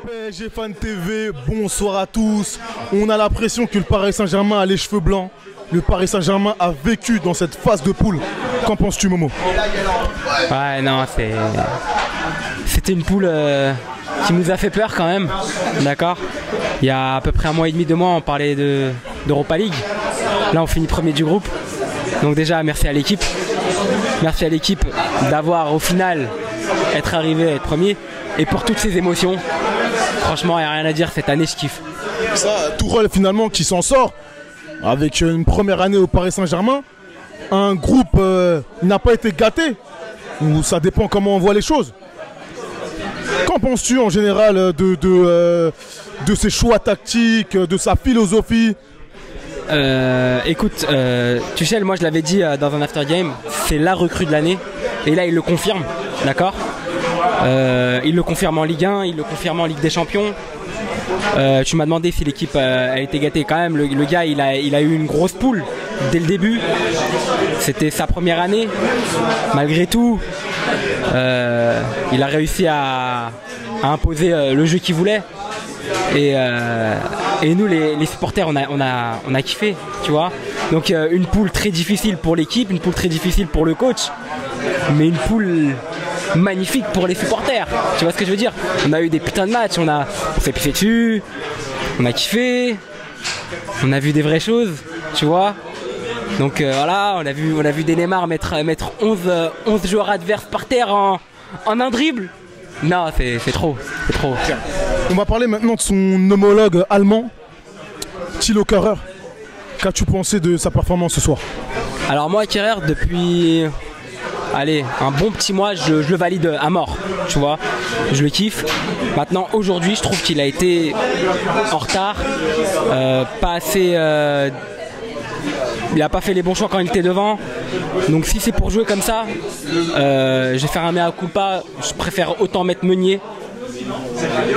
PSG Fan TV, bonsoir à tous. On a l'impression que le Paris Saint-Germain a les cheveux blancs. Le Paris Saint-Germain a vécu dans cette phase de poule. Qu'en penses-tu, Momo? Ouais, non, c'était une poule qui nous a fait peur quand même. D'accord. Il y a à peu près un mois et demi, 2 mois, on parlait d'Europa League. Là, on finit premier du groupe. Donc déjà, merci à l'équipe. Merci à l'équipe d'avoir au final être arrivé à être premier. Et pour toutes ces émotions, franchement, il n'y a rien à dire, cette année, je kiffe. Ça, Tourelle finalement qui s'en sort avec une première année au Paris Saint-Germain. Un groupe n'a pas été gâté, ou ça dépend comment on voit les choses. Qu'en penses-tu en général de ses choix tactiques, de sa philosophie? Écoute, Tuchel, moi je l'avais dit dans un after game, c'est la recrue de l'année. Et là il le confirme, d'accord. Il le confirme en Ligue 1, il le confirme en Ligue des Champions. Tu m'as demandé si l'équipe a été gâtée. Quand même, le gars il a eu une grosse poule dès le début. C'était sa première année. Malgré tout, il a réussi à imposer le jeu qu'il voulait. Et nous les supporters on a kiffé, tu vois. Donc une poule très difficile pour l'équipe, une poule très difficile pour le coach, mais une poule magnifique pour les supporters, tu vois ce que je veux dire. On a eu des putains de matchs, on s'est pissé dessus, on a kiffé, on a vu des vraies choses, tu vois. Donc voilà, on a vu des Neymar mettre 11 joueurs adverses par terre en un dribble. Non, c'est trop, c'est trop. On va parler maintenant de son homologue allemand, Thilo Kehrer. Qu'as-tu pensé de sa performance ce soir? Alors moi, Kehrer, depuis un bon petit mois, je le valide à mort, tu vois. Je le kiffe. Maintenant, aujourd'hui, je trouve qu'il a été en retard, pas assez... il n'a pas fait les bons choix quand il était devant. Donc si c'est pour jouer comme ça, je vais faire un mea culpa. Je préfère autant mettre Meunier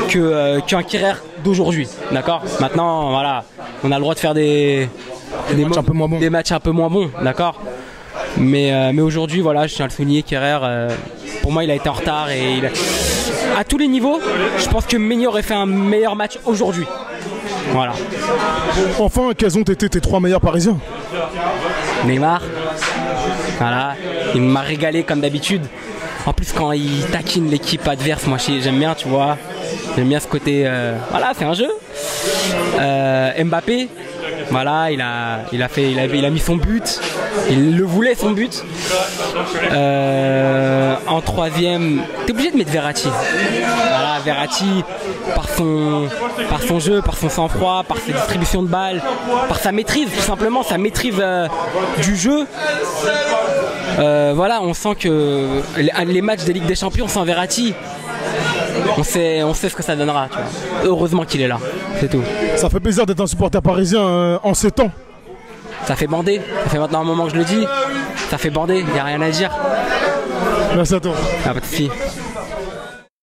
qu'un Kehrer d'aujourd'hui. D'accord. Maintenant, voilà, on a le droit de faire des matchs un peu moins bons. D'accord. Mais aujourd'hui, voilà, je tiens à le souligner, Kehrer, pour moi, il a été en retard. Et à tous les niveaux, je pense que Meunier aurait fait un meilleur match aujourd'hui. Voilà. Enfin, quels ont été tes 3 meilleurs Parisiens? Neymar, voilà, il m'a régalé comme d'habitude. En plus, quand il taquine l'équipe adverse, moi j'aime bien, tu vois. J'aime bien ce côté. Voilà, c'est un jeu. Mbappé, voilà, il a mis son but. Il le voulait, son but. En troisième, t'es obligé de mettre Verratti. Voilà, Verratti, par son jeu, par son sang-froid, par ses distributions de balles, par sa maîtrise, tout simplement, sa maîtrise du jeu. Voilà, on sent que les matchs des Ligues des Champions sans Verratti, on sait ce que ça donnera, tu vois. Heureusement qu'il est là, c'est tout. Ça fait plaisir d'être un supporter parisien en ces temps. Ça fait bander, ça fait maintenant un moment que je le dis, ça fait bander, il n'y a rien à dire. Merci à toi. Ah, pas de soucis.